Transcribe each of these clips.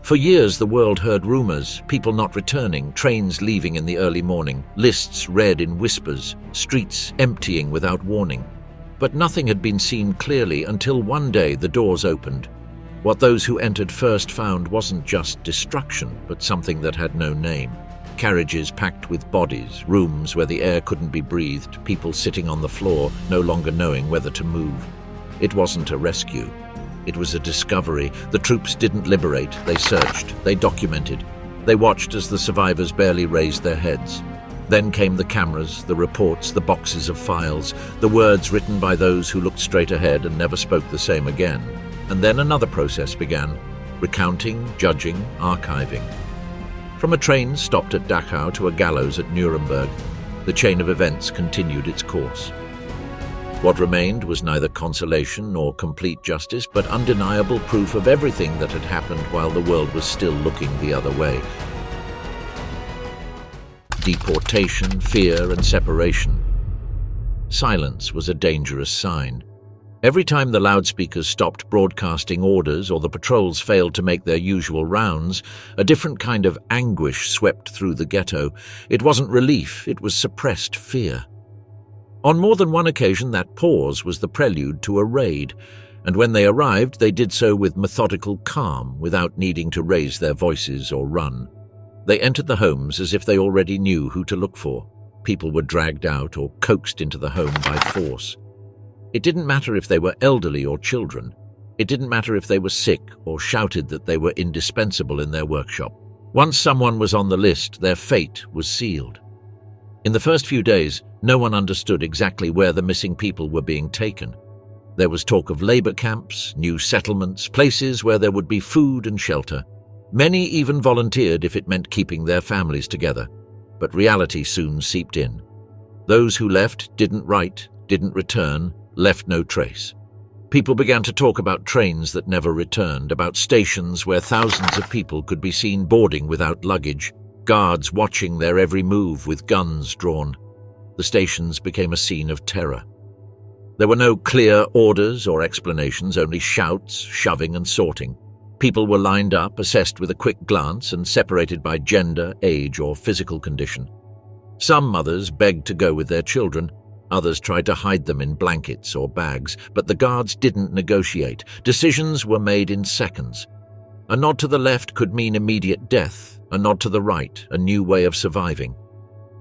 For years the world heard rumors, people not returning, trains leaving in the early morning, lists read in whispers, streets emptying without warning. But nothing had been seen clearly until one day the doors opened. What those who entered first found wasn't just destruction, but something that had no name. Carriages packed with bodies, rooms where the air couldn't be breathed, people sitting on the floor, no longer knowing whether to move. It wasn't a rescue. It was a discovery. The troops didn't liberate, they searched, they documented. They watched as the survivors barely raised their heads. Then came the cameras, the reports, the boxes of files, the words written by those who looked straight ahead and never spoke the same again. And then another process began, recounting, judging, archiving. From a train stopped at Dachau to a gallows at Nuremberg, the chain of events continued its course. What remained was neither consolation nor complete justice, but undeniable proof of everything that had happened while the world was still looking the other way. Deportation, fear, and separation. Silence was a dangerous sign. Every time the loudspeakers stopped broadcasting orders or the patrols failed to make their usual rounds, a different kind of anguish swept through the ghetto. It wasn't relief, it was suppressed fear. On more than one occasion, that pause was the prelude to a raid, and when they arrived, they did so with methodical calm, without needing to raise their voices or run. They entered the homes as if they already knew who to look for. People were dragged out or coaxed into the home by force. It didn't matter if they were elderly or children. It didn't matter if they were sick or shouted that they were indispensable in their workshop. Once someone was on the list, their fate was sealed. In the first few days, no one understood exactly where the missing people were being taken. There was talk of labor camps, new settlements, places where there would be food and shelter. Many even volunteered if it meant keeping their families together. But reality soon seeped in. Those who left didn't write, didn't return, left no trace. People began to talk about trains that never returned, about stations where thousands of people could be seen boarding without luggage, guards watching their every move with guns drawn. The stations became a scene of terror. There were no clear orders or explanations, only shouts, shoving and sorting. People were lined up, assessed with a quick glance, and separated by gender, age or physical condition. Some mothers begged to go with their children. Others tried to hide them in blankets or bags, but the guards didn't negotiate. Decisions were made in seconds. A nod to the left could mean immediate death, a nod to the right, a new way of surviving.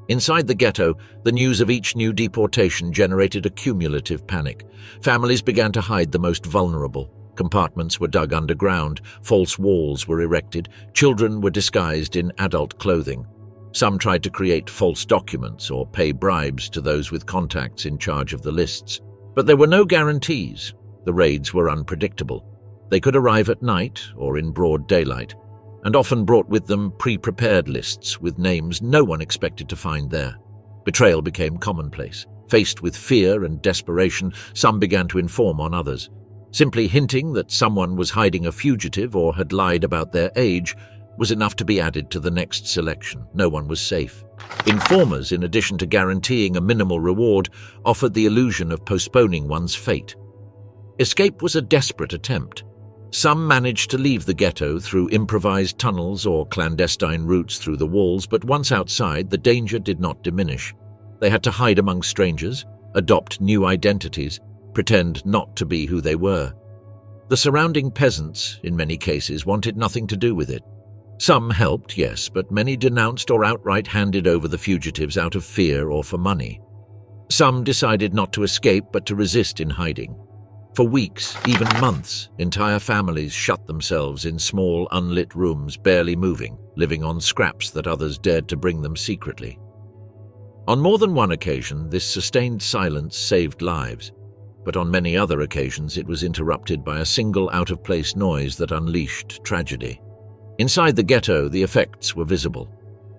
Inside the ghetto, the news of each new deportation generated a cumulative panic. Families began to hide the most vulnerable. Compartments were dug underground, false walls were erected, children were disguised in adult clothing. Some tried to create false documents or pay bribes to those with contacts in charge of the lists. But there were no guarantees. The raids were unpredictable. They could arrive at night or in broad daylight, and often brought with them pre-prepared lists with names no one expected to find there. Betrayal became commonplace. Faced with fear and desperation, some began to inform on others. Simply hinting that someone was hiding a fugitive or had lied about their age was enough to be added to the next selection. No one was safe. Informers, in addition to guaranteeing a minimal reward, offered the illusion of postponing one's fate. Escape was a desperate attempt. Some managed to leave the ghetto through improvised tunnels or clandestine routes through the walls, but once outside, the danger did not diminish. They had to hide among strangers, adopt new identities, pretend not to be who they were. The surrounding peasants, in many cases, wanted nothing to do with it. Some helped, yes, but many denounced or outright handed over the fugitives out of fear or for money. Some decided not to escape but to resist in hiding. For weeks, even months, entire families shut themselves in small, unlit rooms, barely moving, living on scraps that others dared to bring them secretly. On more than one occasion, this sustained silence saved lives, but on many other occasions it was interrupted by a single out-of-place noise that unleashed tragedy. Inside the ghetto, the effects were visible.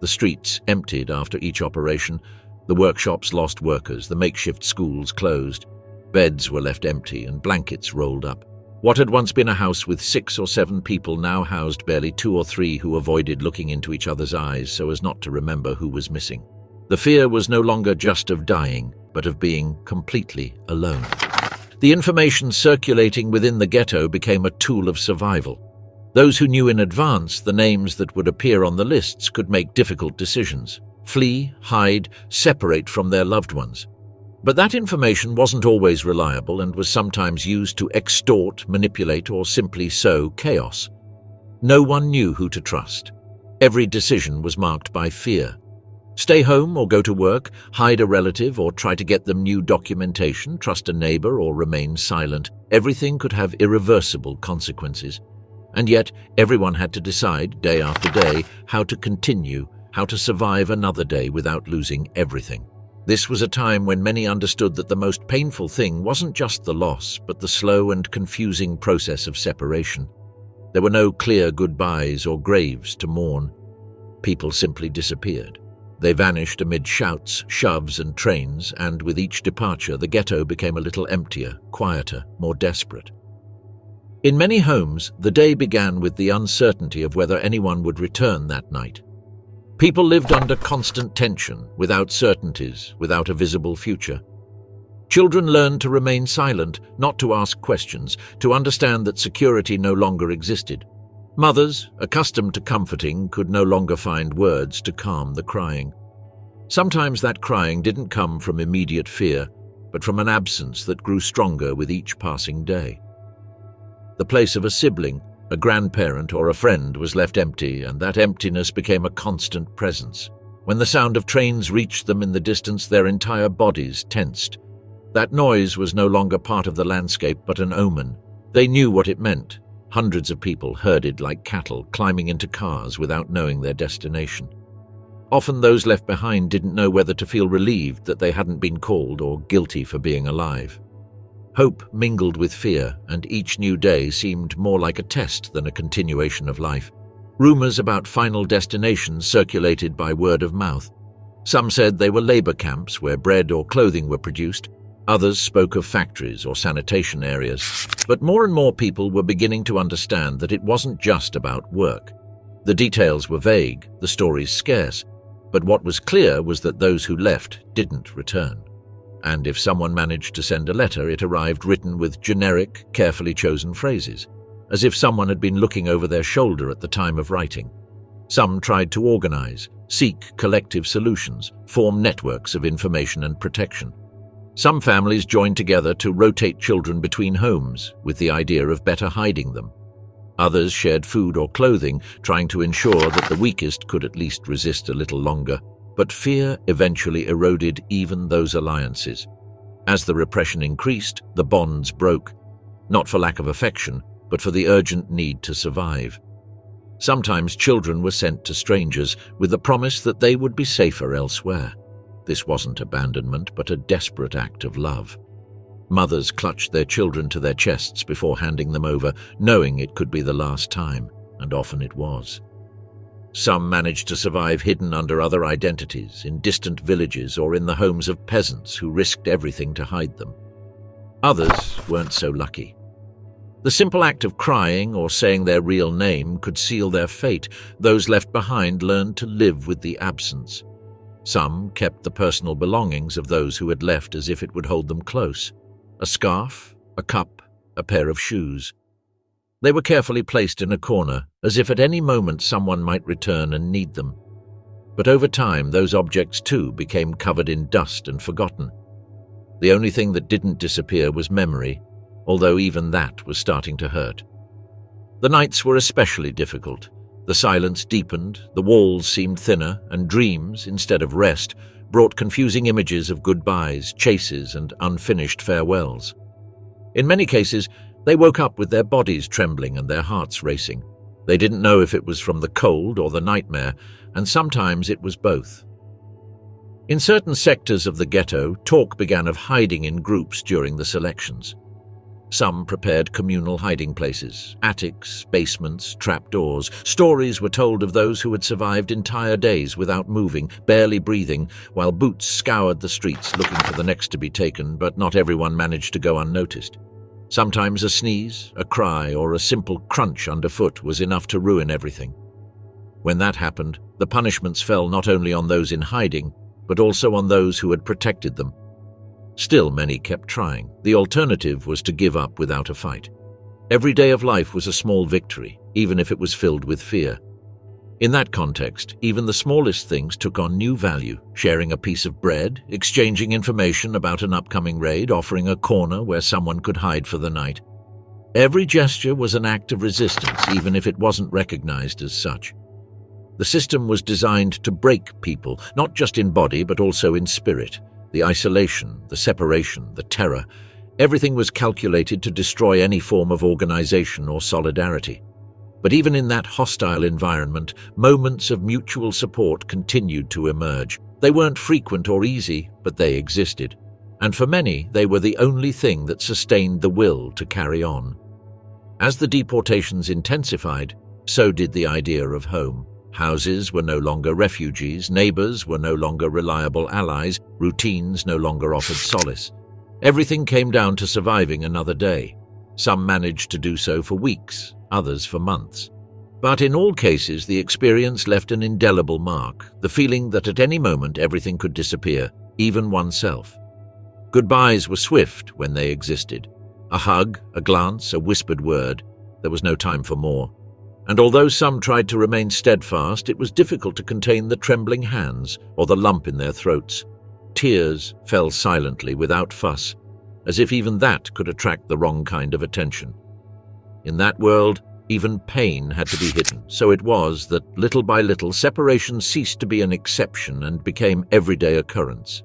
The streets emptied after each operation, the workshops lost workers, the makeshift schools closed. Beds were left empty and blankets rolled up. What had once been a house with 6 or 7 people now housed barely 2 or 3 who avoided looking into each other's eyes so as not to remember who was missing. The fear was no longer just of dying, but of being completely alone. The information circulating within the ghetto became a tool of survival. Those who knew in advance the names that would appear on the lists could make difficult decisions, flee, hide, separate from their loved ones. But that information wasn't always reliable and was sometimes used to extort, manipulate, or simply sow chaos. No one knew who to trust. Every decision was marked by fear. Stay home or go to work, hide a relative or try to get them new documentation, trust a neighbor or remain silent. Everything could have irreversible consequences. And yet, everyone had to decide, day after day, how to continue, how to survive another day without losing everything. This was a time when many understood that the most painful thing wasn't just the loss, but the slow and confusing process of separation. There were no clear goodbyes or graves to mourn. People simply disappeared. They vanished amid shouts, shoves, and trains, and with each departure, the ghetto became a little emptier, quieter, more desperate. In many homes, the day began with the uncertainty of whether anyone would return that night. People lived under constant tension, without certainties, without a visible future. Children learned to remain silent, not to ask questions, to understand that security no longer existed. Mothers, accustomed to comforting, could no longer find words to calm the crying. Sometimes that crying didn't come from immediate fear, but from an absence that grew stronger with each passing day. The place of a sibling, a grandparent, or a friend was left empty, and that emptiness became a constant presence. When the sound of trains reached them in the distance, their entire bodies tensed. That noise was no longer part of the landscape, but an omen. They knew what it meant. Hundreds of people herded like cattle, climbing into cars without knowing their destination. Often those left behind didn't know whether to feel relieved that they hadn't been called or guilty for being alive. Hope mingled with fear, and each new day seemed more like a test than a continuation of life. Rumors about final destinations circulated by word of mouth. Some said they were labor camps where bread or clothing were produced. Others spoke of factories or sanitation areas. But more and more people were beginning to understand that it wasn't just about work. The details were vague, the stories scarce, but what was clear was that those who left didn't return. And if someone managed to send a letter, it arrived written with generic, carefully chosen phrases, as if someone had been looking over their shoulder at the time of writing. Some tried to organize, seek collective solutions, form networks of information and protection. Some families joined together to rotate children between homes, with the idea of better hiding them. Others shared food or clothing, trying to ensure that the weakest could at least resist a little longer. But fear eventually eroded even those alliances. As the repression increased, the bonds broke, not for lack of affection, but for the urgent need to survive. Sometimes children were sent to strangers with the promise that they would be safer elsewhere. This wasn't abandonment, but a desperate act of love. Mothers clutched their children to their chests before handing them over, knowing it could be the last time, and often it was. Some managed to survive hidden under other identities, in distant villages or in the homes of peasants who risked everything to hide them. Others weren't so lucky. The simple act of crying or saying their real name could seal their fate. Those left behind learned to live with the absence. Some kept the personal belongings of those who had left as if it would hold them close. A scarf, a cup, a pair of shoes. They were carefully placed in a corner, as if at any moment someone might return and need them. But over time, those objects too became covered in dust and forgotten. The only thing that didn't disappear was memory, although even that was starting to hurt. The nights were especially difficult. The silence deepened, the walls seemed thinner, and dreams, instead of rest, brought confusing images of goodbyes, chases, and unfinished farewells. In many cases, they woke up with their bodies trembling and their hearts racing. They didn't know if it was from the cold or the nightmare, and sometimes it was both. In certain sectors of the ghetto, talk began of hiding in groups during the selections. Some prepared communal hiding places, attics, basements, trapdoors. Stories were told of those who had survived entire days without moving, barely breathing, while boots scoured the streets looking for the next to be taken, but not everyone managed to go unnoticed. Sometimes a sneeze, a cry, or a simple crunch underfoot was enough to ruin everything. When that happened, the punishments fell not only on those in hiding, but also on those who had protected them. Still, many kept trying. The alternative was to give up without a fight. Every day of life was a small victory, even if it was filled with fear. In that context, even the smallest things took on new value, sharing a piece of bread, exchanging information about an upcoming raid, offering a corner where someone could hide for the night. Every gesture was an act of resistance, even if it wasn't recognized as such. The system was designed to break people, not just in body but also in spirit. The isolation, the separation, the terror, everything was calculated to destroy any form of organization or solidarity. But even in that hostile environment, moments of mutual support continued to emerge. They weren't frequent or easy, but they existed. And for many, they were the only thing that sustained the will to carry on. As the deportations intensified, so did the idea of home. Houses were no longer refugees, neighbors were no longer reliable allies, routines no longer offered solace. Everything came down to surviving another day. Some managed to do so for weeks, others for months. But in all cases, the experience left an indelible mark, the feeling that at any moment everything could disappear, even oneself. Goodbyes were swift when they existed. A hug, a glance, a whispered word. There was no time for more. And although some tried to remain steadfast, it was difficult to contain the trembling hands or the lump in their throats. Tears fell silently without fuss, as if even that could attract the wrong kind of attention. In that world, even pain had to be hidden, so it was that, little by little, separation ceased to be an exception and became everyday occurrence.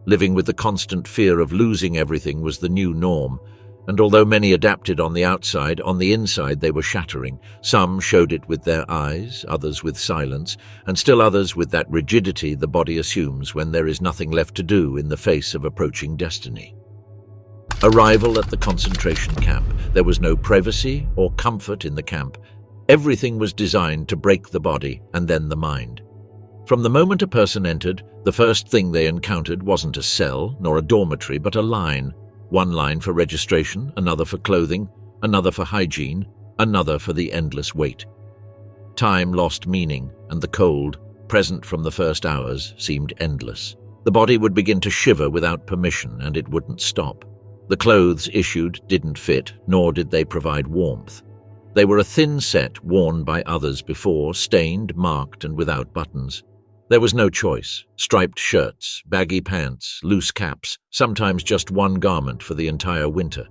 Living with the constant fear of losing everything was the new norm, and although many adapted on the outside, on the inside they were shattering. Some showed it with their eyes, others with silence, and still others with that rigidity the body assumes when there is nothing left to do in the face of approaching destiny. Arrival at the concentration camp. There was no privacy or comfort in the camp. Everything was designed to break the body and then the mind. From the moment a person entered, the first thing they encountered wasn't a cell nor a dormitory, but a line. One line for registration, another for clothing, another for hygiene, another for the endless wait. Time lost meaning, and the cold, present from the first hours, seemed endless. The body would begin to shiver without permission, and it wouldn't stop. The clothes issued didn't fit, nor did they provide warmth. They were a thin set worn by others before, stained, marked, and without buttons. There was no choice. Striped shirts, baggy pants, loose caps, sometimes just one garment for the entire winter.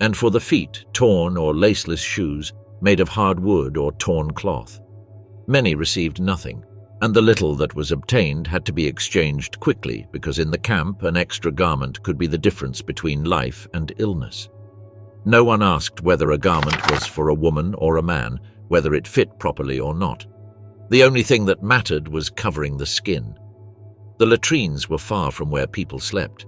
And for the feet, torn or laceless shoes made of hard wood or torn cloth. Many received nothing, and the little that was obtained had to be exchanged quickly because in the camp an extra garment could be the difference between life and illness. No one asked whether a garment was for a woman or a man, whether it fit properly or not. The only thing that mattered was covering the skin. The latrines were far from where people slept.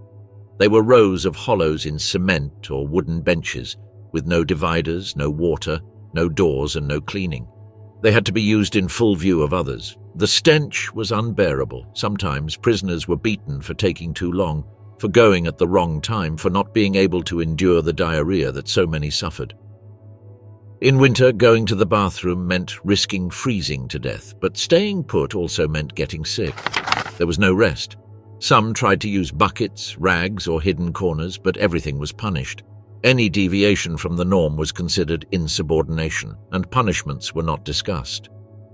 They were rows of hollows in cement or wooden benches, with no dividers, no water, no doors and no cleaning. They had to be used in full view of others. The stench was unbearable. Sometimes prisoners were beaten for taking too long, for going at the wrong time, for not being able to endure the diarrhea that so many suffered. In winter, going to the bathroom meant risking freezing to death, but staying put also meant getting sick. There was no rest. Some tried to use buckets, rags, or hidden corners, but everything was punished. Any deviation from the norm was considered insubordination, and punishments were not discussed.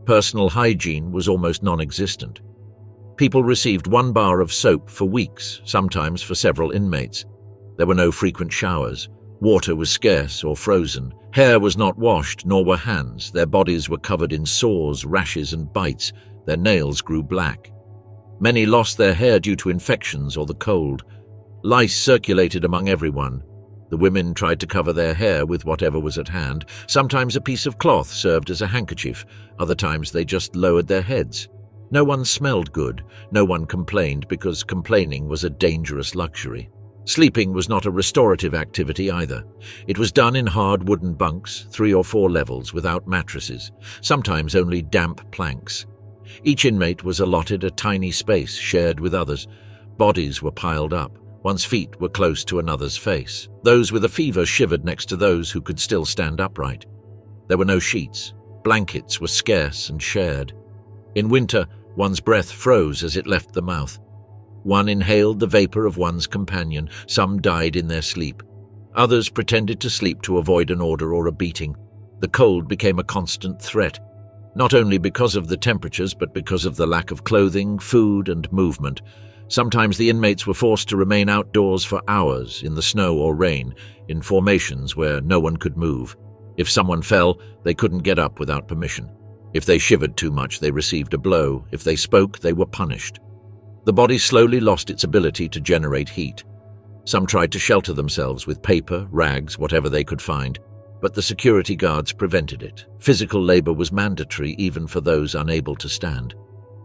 Personal hygiene was almost non-existent. People received 1 bar of soap for weeks, sometimes for several inmates. There were no frequent showers. Water was scarce or frozen. Hair was not washed, nor were hands. Their bodies were covered in sores, rashes, and bites. Their nails grew black. Many lost their hair due to infections or the cold. Lice circulated among everyone. The women tried to cover their hair with whatever was at hand. Sometimes a piece of cloth served as a handkerchief. Other times they just lowered their heads. No one smelled good. No one complained because complaining was a dangerous luxury. Sleeping was not a restorative activity either. It was done in hard wooden bunks, 3 or 4 levels, without mattresses, sometimes only damp planks. Each inmate was allotted a tiny space shared with others. Bodies were piled up. One's feet were close to another's face. Those with a fever shivered next to those who could still stand upright. There were no sheets. Blankets were scarce and shared. In winter, one's breath froze as it left the mouth. One inhaled the vapor of one's companion. Some died in their sleep. Others pretended to sleep to avoid an order or a beating. The cold became a constant threat, not only because of the temperatures but because of the lack of clothing, food, and movement. Sometimes the inmates were forced to remain outdoors for hours in the snow or rain, in formations where no one could move. If someone fell, they couldn't get up without permission. If they shivered too much, they received a blow. If they spoke, they were punished. The body slowly lost its ability to generate heat. Some tried to shelter themselves with paper, rags, whatever they could find, but the security guards prevented it. Physical labor was mandatory even for those unable to stand.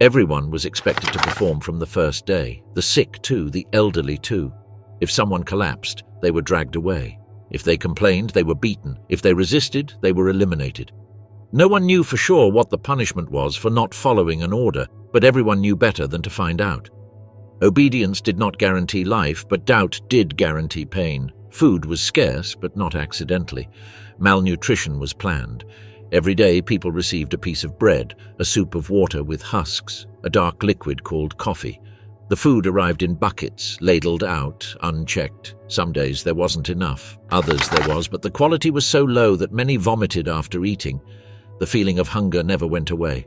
Everyone was expected to perform from the first day. The sick too, the elderly too. If someone collapsed, they were dragged away. If they complained, they were beaten. If they resisted, they were eliminated. No one knew for sure what the punishment was for not following an order, but everyone knew better than to find out. Obedience did not guarantee life, but doubt did guarantee pain. Food was scarce, but not accidentally. Malnutrition was planned. Every day people received a piece of bread, a soup of water with husks, a dark liquid called coffee. The food arrived in buckets, ladled out, unchecked. Some days there wasn't enough, others there was, but the quality was so low that many vomited after eating. The feeling of hunger never went away.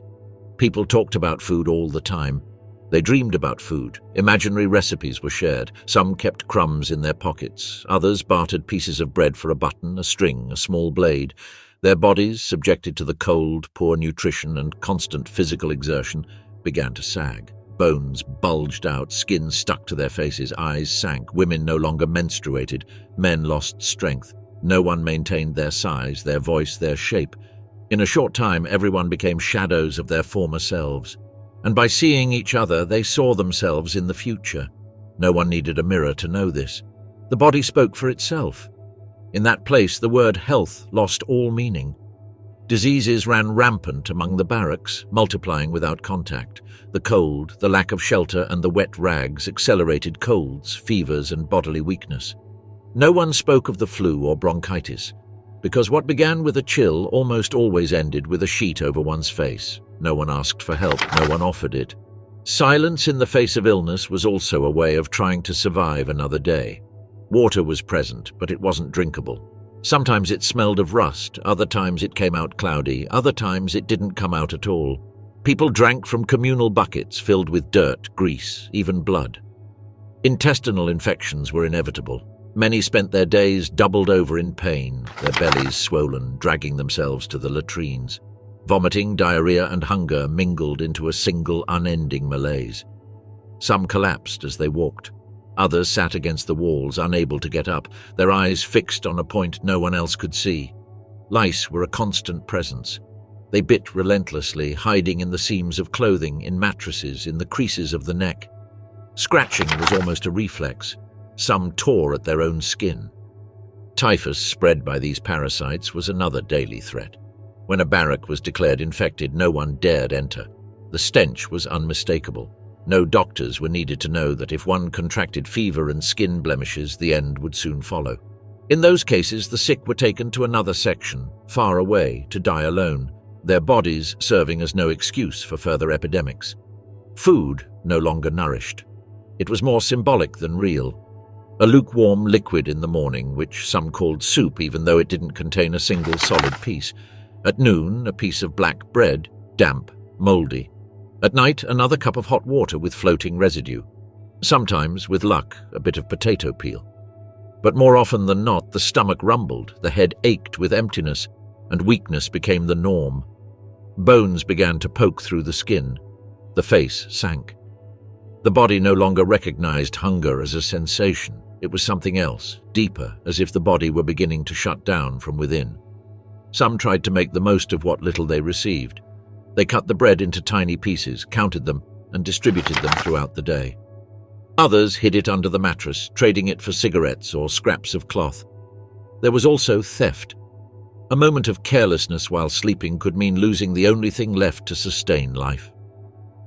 People talked about food all the time. They dreamed about food. Imaginary recipes were shared. Some kept crumbs in their pockets. Others bartered pieces of bread for a button, a string, a small blade. Their bodies, subjected to the cold, poor nutrition, and constant physical exertion, began to sag. Bones bulged out, skin stuck to their faces, eyes sank. Women no longer menstruated. Men lost strength. No one maintained their size, their voice, their shape. In a short time, everyone became shadows of their former selves. And by seeing each other, they saw themselves in the future. No one needed a mirror to know this. The body spoke for itself. In that place, the word health lost all meaning. Diseases ran rampant among the barracks, multiplying without contact. The cold, the lack of shelter, and the wet rags accelerated colds, fevers, and bodily weakness. No one spoke of the flu or bronchitis, because what began with a chill almost always ended with a sheet over one's face. No one asked for help, no one offered it. Silence in the face of illness was also a way of trying to survive another day. Water was present, but it wasn't drinkable. Sometimes it smelled of rust, other times it came out cloudy, other times it didn't come out at all. People drank from communal buckets filled with dirt, grease, even blood. Intestinal infections were inevitable. Many spent their days doubled over in pain, their bellies swollen, dragging themselves to the latrines. Vomiting, diarrhea, and hunger mingled into a single, unending malaise. Some collapsed as they walked. Others sat against the walls, unable to get up, their eyes fixed on a point no one else could see. Lice were a constant presence. They bit relentlessly, hiding in the seams of clothing, in mattresses, in the creases of the neck. Scratching was almost a reflex. Some tore at their own skin. Typhus, spread by these parasites, was another daily threat. When a barrack was declared infected, no one dared enter. The stench was unmistakable. No doctors were needed to know that if one contracted fever and skin blemishes, the end would soon follow. In those cases, the sick were taken to another section, far away, to die alone, their bodies serving as no excuse for further epidemics. Food no longer nourished. It was more symbolic than real. A lukewarm liquid in the morning, which some called soup even though it didn't contain a single solid piece. At noon, a piece of black bread, damp, mouldy. At night, another cup of hot water with floating residue. Sometimes, with luck, a bit of potato peel. But more often than not, the stomach rumbled, the head ached with emptiness, and weakness became the norm. Bones began to poke through the skin. The face sank. The body no longer recognized hunger as a sensation. It was something else, deeper, as if the body were beginning to shut down from within. Some tried to make the most of what little they received. They cut the bread into tiny pieces, counted them, and distributed them throughout the day. Others hid it under the mattress, trading it for cigarettes or scraps of cloth. There was also theft. A moment of carelessness while sleeping could mean losing the only thing left to sustain life.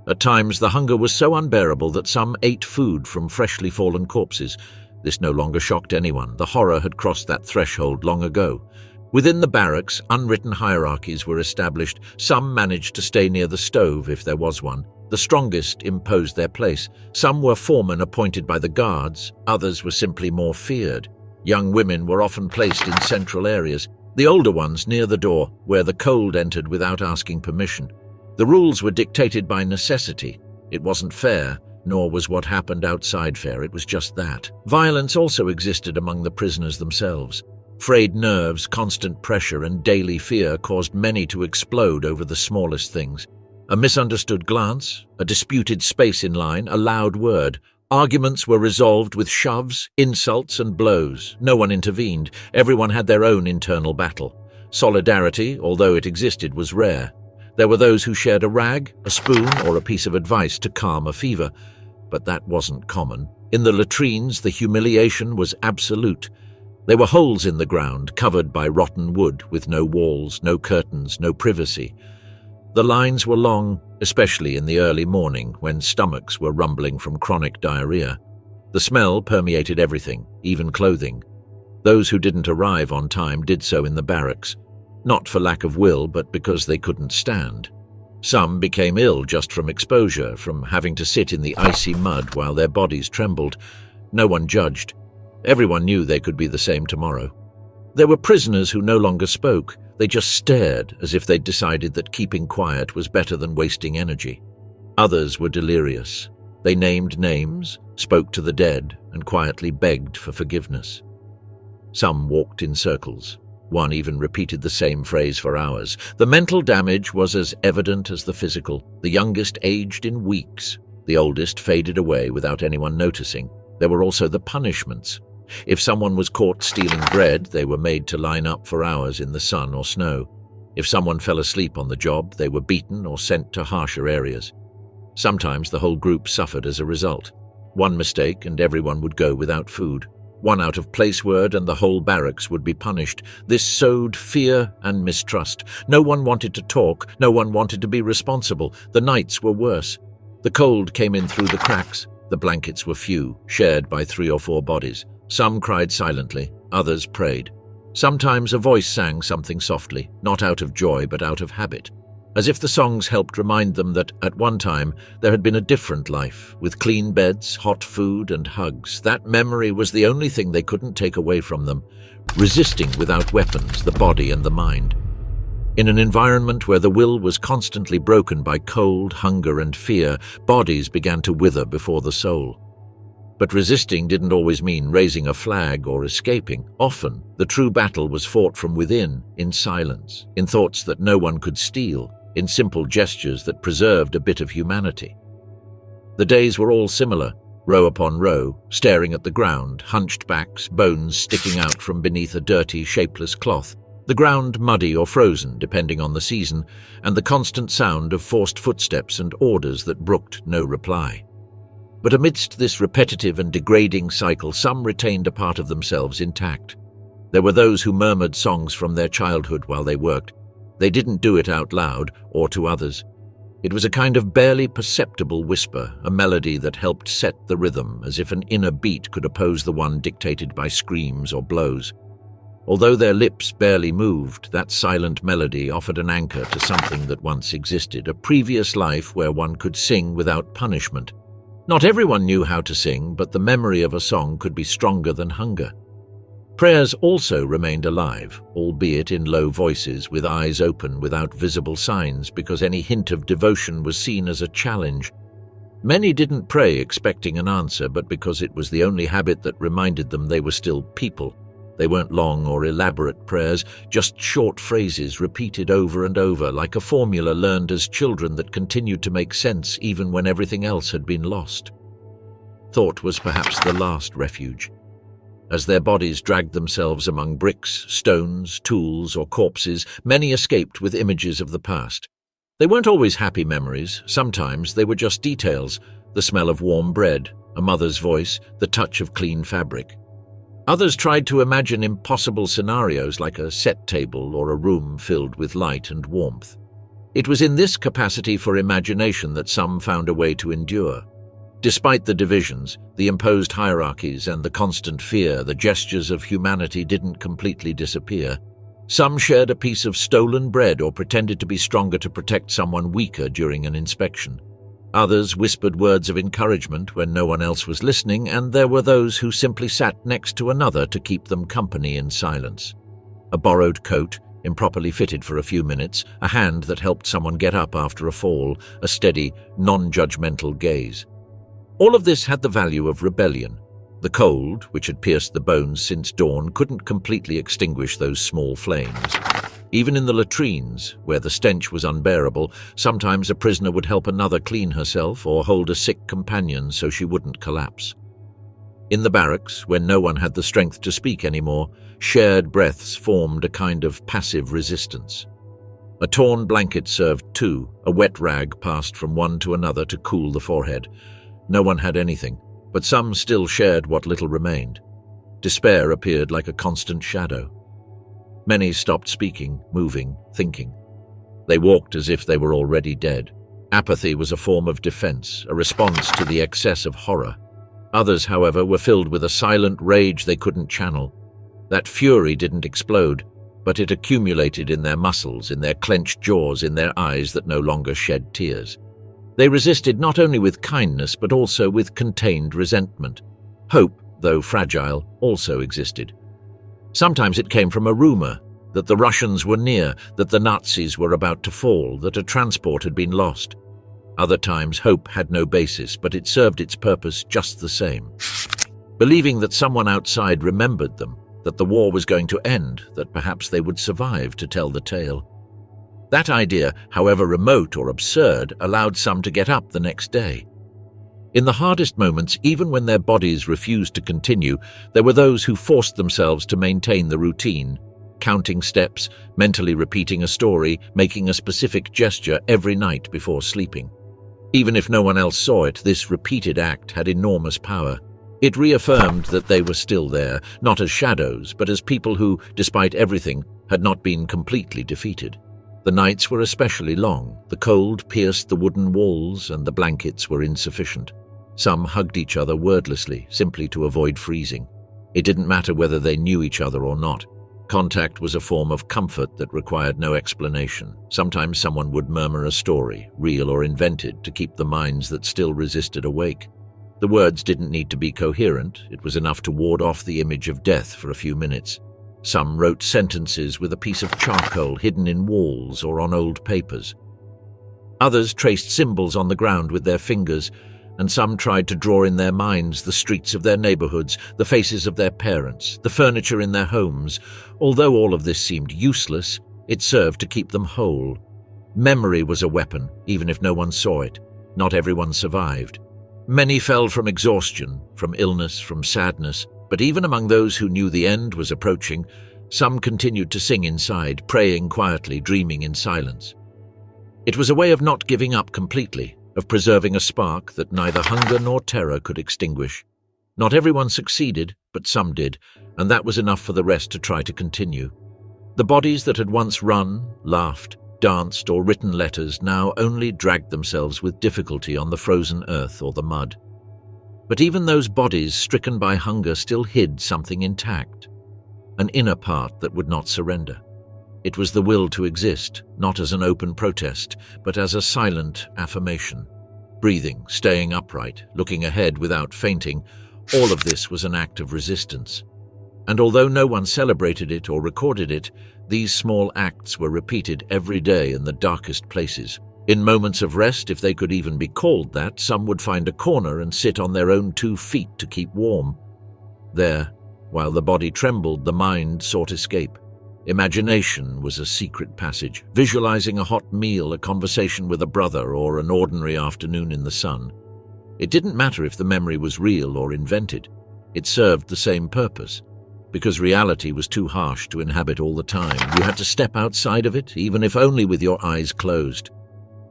At times, the hunger was so unbearable that some ate food from freshly fallen corpses. This no longer shocked anyone. The horror had crossed that threshold long ago. Within the barracks, unwritten hierarchies were established. Some managed to stay near the stove if there was one. The strongest imposed their place. Some were foremen appointed by the guards. Others were simply more feared. Young women were often placed in central areas. The older ones near the door, where the cold entered without asking permission. The rules were dictated by necessity. It wasn't fair, nor was what happened outside fair, it was just that. Violence also existed among the prisoners themselves. Frayed nerves, constant pressure, and daily fear caused many to explode over the smallest things. A misunderstood glance, a disputed space in line, a loud word. Arguments were resolved with shoves, insults, and blows. No one intervened. Everyone had their own internal battle. Solidarity, although it existed, was rare. There were those who shared a rag, a spoon, or a piece of advice to calm a fever, but that wasn't common. In the latrines, the humiliation was absolute. There were holes in the ground, covered by rotten wood, with no walls, no curtains, no privacy. The lines were long, especially in the early morning, when stomachs were rumbling from chronic diarrhea. The smell permeated everything, even clothing. Those who didn't arrive on time did so in the barracks, not for lack of will, but because they couldn't stand. Some became ill just from exposure, from having to sit in the icy mud while their bodies trembled. No one judged. Everyone knew they could be the same tomorrow. There were prisoners who no longer spoke. They just stared, as if they'd decided that keeping quiet was better than wasting energy. Others were delirious. They named names, spoke to the dead, and quietly begged for forgiveness. Some walked in circles. One even repeated the same phrase for hours. The mental damage was as evident as the physical. The youngest aged in weeks. The oldest faded away without anyone noticing. There were also the punishments. If someone was caught stealing bread, they were made to line up for hours in the sun or snow. If someone fell asleep on the job, they were beaten or sent to harsher areas. Sometimes the whole group suffered as a result. One mistake and everyone would go without food. One out-of-place word and the whole barracks would be punished. This sowed fear and mistrust. No one wanted to talk. No one wanted to be responsible. The nights were worse. The cold came in through the cracks. The blankets were few, shared by 3 or 4 bodies. Some cried silently, others prayed. Sometimes a voice sang something softly, not out of joy but out of habit, as if the songs helped remind them that at one time there had been a different life, with clean beds, hot food, and hugs. That memory was the only thing they couldn't take away from them, resisting without weapons the body and the mind. In an environment where the will was constantly broken by cold, hunger, and fear, bodies began to wither before the soul. But resisting didn't always mean raising a flag or escaping. Often, the true battle was fought from within, in silence, in thoughts that no one could steal, in simple gestures that preserved a bit of humanity. The days were all similar, row upon row, staring at the ground, hunched backs, bones sticking out from beneath a dirty, shapeless cloth, the ground muddy or frozen, depending on the season, and the constant sound of forced footsteps and orders that brooked no reply. But amidst this repetitive and degrading cycle, some retained a part of themselves intact. There were those who murmured songs from their childhood while they worked. They didn't do it out loud or to others. It was a kind of barely perceptible whisper, a melody that helped set the rhythm, as if an inner beat could oppose the one dictated by screams or blows. Although their lips barely moved, that silent melody offered an anchor to something that once existed, a previous life where one could sing without punishment. Not everyone knew how to sing, but the memory of a song could be stronger than hunger. Prayers also remained alive, albeit in low voices, with eyes open without visible signs, because any hint of devotion was seen as a challenge. Many didn't pray expecting an answer, but because it was the only habit that reminded them they were still people. They weren't long or elaborate prayers, just short phrases repeated over and over, like a formula learned as children that continued to make sense even when everything else had been lost. Thought was perhaps the last refuge. As their bodies dragged themselves among bricks, stones, tools, or corpses, many escaped with images of the past. They weren't always happy memories. Sometimes they were just details: the smell of warm bread, a mother's voice, the touch of clean fabric. Others tried to imagine impossible scenarios like a set table or a room filled with light and warmth. It was in this capacity for imagination that some found a way to endure. Despite the divisions, the imposed hierarchies, and the constant fear, the gestures of humanity didn't completely disappear. Some shared a piece of stolen bread or pretended to be stronger to protect someone weaker during an inspection. Others whispered words of encouragement when no one else was listening, and there were those who simply sat next to another to keep them company in silence. a borrowed coat, improperly fitted for a few minutes, a hand that helped someone get up after a fall, a steady, non-judgmental gaze. All of this had the value of rebellion. The cold, which had pierced the bones since dawn, couldn't completely extinguish those small flames. Even in the latrines, where the stench was unbearable, sometimes a prisoner would help another clean herself or hold a sick companion so she wouldn't collapse. In the barracks, when no one had the strength to speak anymore, shared breaths formed a kind of passive resistance. A torn blanket served too, a wet rag passed from one to another to cool the forehead. No one had anything, but some still shared what little remained. Despair appeared like a constant shadow. Many stopped speaking, moving, thinking. They walked as if they were already dead. Apathy was a form of defense, a response to the excess of horror. Others, however, were filled with a silent rage they couldn't channel. That fury didn't explode, but it accumulated in their muscles, in their clenched jaws, in their eyes that no longer shed tears. They resisted not only with kindness, but also with contained resentment. Hope, though fragile, also existed. Sometimes it came from a rumor that the Russians were near, that the Nazis were about to fall, that a transport had been lost. Other times, hope had no basis, but it served its purpose just the same. Believing that someone outside remembered them, that the war was going to end, that perhaps they would survive to tell the tale. That idea, however remote or absurd, allowed some to get up the next day. In the hardest moments, even when their bodies refused to continue, there were those who forced themselves to maintain the routine, counting steps, mentally repeating a story, making a specific gesture every night before sleeping. Even if no one else saw it, this repeated act had enormous power. It reaffirmed that they were still there, not as shadows, but as people who, despite everything, had not been completely defeated. The nights were especially long. The cold pierced the wooden walls, and the blankets were insufficient. Some hugged each other wordlessly, simply to avoid freezing. It didn't matter whether they knew each other or not. Contact was a form of comfort that required no explanation. Sometimes someone would murmur a story, real or invented, to keep the minds that still resisted awake. The words didn't need to be coherent. It was enough to ward off the image of death for a few minutes. Some wrote sentences with a piece of charcoal hidden in walls or on old papers. Others traced symbols on the ground with their fingers, and some tried to draw in their minds the streets of their neighborhoods, the faces of their parents, the furniture in their homes. Although all of this seemed useless, it served to keep them whole. Memory was a weapon, even if no one saw it. Not everyone survived. Many fell from exhaustion, from illness, from sadness, but even among those who knew the end was approaching, some continued to sing inside, praying quietly, dreaming in silence. It was a way of not giving up completely, of preserving a spark that neither hunger nor terror could extinguish. Not everyone succeeded, but some did, and that was enough for the rest to try to continue. The bodies that had once run, laughed, danced, or written letters now only dragged themselves with difficulty on the frozen earth or the mud. But even those bodies stricken by hunger still hid something intact, an inner part that would not surrender. It was the will to exist, not as an open protest, but as a silent affirmation. Breathing, staying upright, looking ahead without fainting, all of this was an act of resistance. And although no one celebrated it or recorded it, these small acts were repeated every day in the darkest places. In moments of rest, if they could even be called that, some would find a corner and sit on their own 2 feet to keep warm. There, while the body trembled, the mind sought escape. Imagination was a secret passage, visualizing a hot meal, a conversation with a brother, or an ordinary afternoon in the sun. It didn't matter if the memory was real or invented. It served the same purpose. Because reality was too harsh to inhabit all the time, you had to step outside of it, even if only with your eyes closed.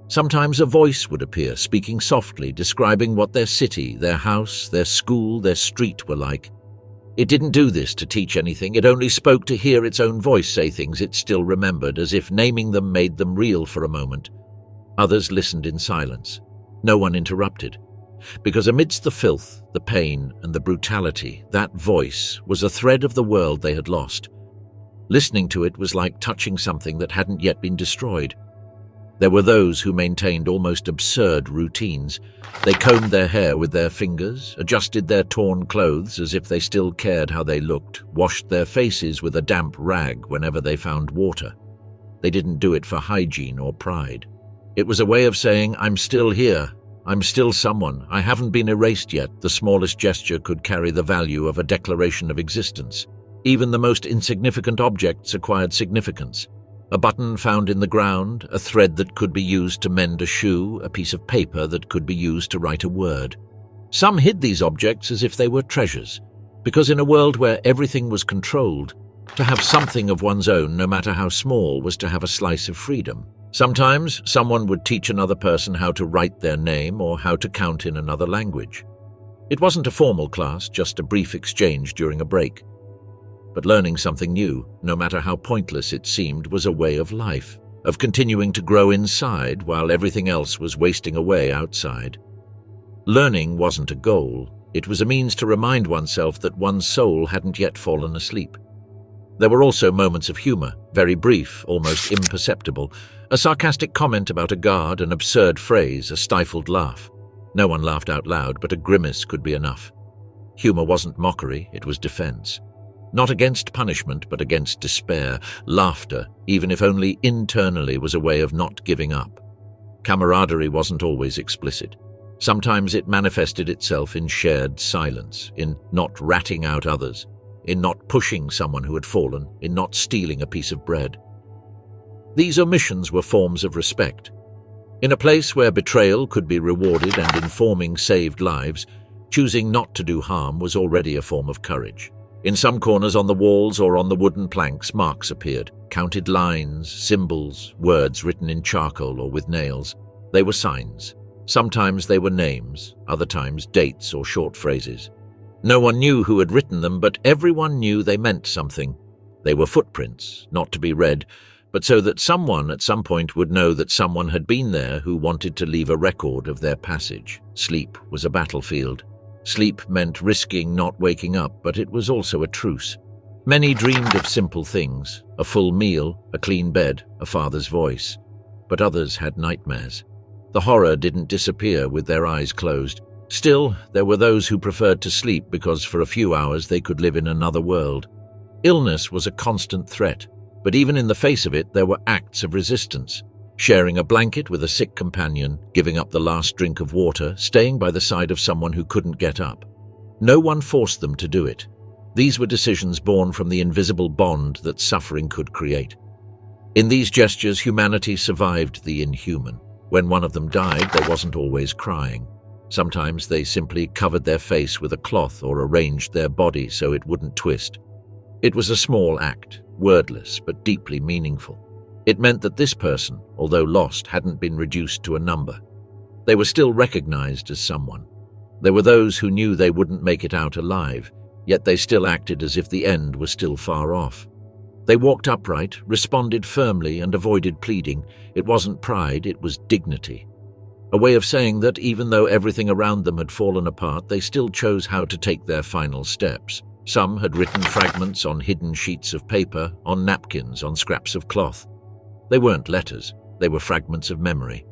Sometimes a voice would appear, speaking softly, describing what their city, their house, their school, their street were like. It didn't do this to teach anything, it only spoke to hear its own voice say things it still remembered, as if naming them made them real for a moment. Others listened in silence. No one interrupted. Because amidst the filth, the pain, and the brutality, that voice was a thread of the world they had lost. Listening to it was like touching something that hadn't yet been destroyed. There were those who maintained almost absurd routines. They combed their hair with their fingers, adjusted their torn clothes as if they still cared how they looked, washed their faces with a damp rag whenever they found water. They didn't do it for hygiene or pride. It was a way of saying, "I'm still here. I'm still someone. I haven't been erased yet." The smallest gesture could carry the value of a declaration of existence. Even the most insignificant objects acquired significance. A button found in the ground, a thread that could be used to mend a shoe, a piece of paper that could be used to write a word. Some hid these objects as if they were treasures, because in a world where everything was controlled, to have something of one's own, no matter how small, was to have a slice of freedom. Sometimes someone would teach another person how to write their name or how to count in another language. It wasn't a formal class, just a brief exchange during a break. But learning something new, no matter how pointless it seemed, was a way of life, of continuing to grow inside while everything else was wasting away outside. Learning wasn't a goal, it was a means to remind oneself that one's soul hadn't yet fallen asleep. There were also moments of humor, very brief, almost imperceptible, a sarcastic comment about a guard, an absurd phrase, a stifled laugh. No one laughed out loud, but a grimace could be enough. Humor wasn't mockery, it was defense. Not against punishment, but against despair. Laughter, even if only internally, was a way of not giving up. Camaraderie wasn't always explicit. Sometimes it manifested itself in shared silence, in not ratting out others, in not pushing someone who had fallen, in not stealing a piece of bread. These omissions were forms of respect. In a place where betrayal could be rewarded and informing saved lives, choosing not to do harm was already a form of courage. In some corners on the walls or on the wooden planks, marks appeared, counted lines, symbols, words written in charcoal or with nails. They were signs. Sometimes they were names, other times dates or short phrases. No one knew who had written them, but everyone knew they meant something. They were footprints, not to be read, but so that someone at some point would know that someone had been there who wanted to leave a record of their passage. Sleep was a battlefield. Sleep meant risking not waking up, but it was also a truce. Many dreamed of simple things, a full meal, a clean bed, a father's voice. But others had nightmares. The horror didn't disappear with their eyes closed. Still, there were those who preferred to sleep because for a few hours they could live in another world. Illness was a constant threat, but even in the face of it there were acts of resistance. Sharing a blanket with a sick companion, giving up the last drink of water, staying by the side of someone who couldn't get up. No one forced them to do it. These were decisions born from the invisible bond that suffering could create. In these gestures, humanity survived the inhuman. When one of them died, there wasn't always crying. Sometimes they simply covered their face with a cloth or arranged their body so it wouldn't twist. It was a small act, wordless but deeply meaningful. It meant that this person, although lost, hadn't been reduced to a number. They were still recognized as someone. There were those who knew they wouldn't make it out alive, yet they still acted as if the end was still far off. They walked upright, responded firmly, and avoided pleading. It wasn't pride, it was dignity. A way of saying that even though everything around them had fallen apart, they still chose how to take their final steps. Some had written fragments on hidden sheets of paper, on napkins, on scraps of cloth. They weren't letters, they were fragments of memory.